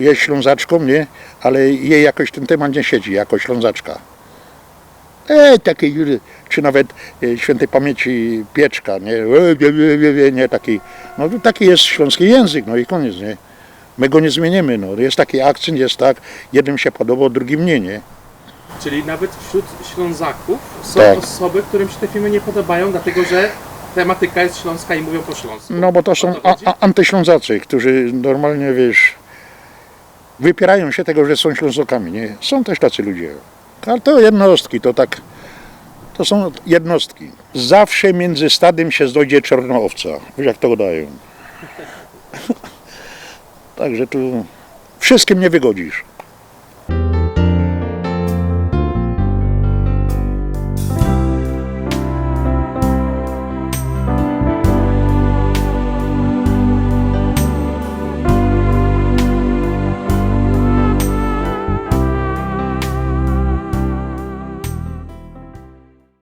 Jest Ślązaczką, nie? Ale jej jakoś ten temat nie siedzi, jako Ślązaczka. Taki, czy nawet świętej pamięci Pieczka, nie, taki, no taki jest śląski język, no i koniec, nie? My go nie zmienimy, no. Jest taki akcent, jest tak, jednym się podobał, drugim nie? Czyli nawet wśród Ślązaków są Tak. osoby, którym się te filmy nie podobają, dlatego że tematyka jest śląska i mówią po śląsku. No bo to są antyślązacy, którzy normalnie, wiesz, wypierają się tego, że są Ślązakami, nie? Są też tacy ludzie. Ale to jednostki, to są jednostki. Zawsze między stadem się znajdzie czarna owca. Wiesz, jak to dają. Także tu wszystkim nie wygodzisz.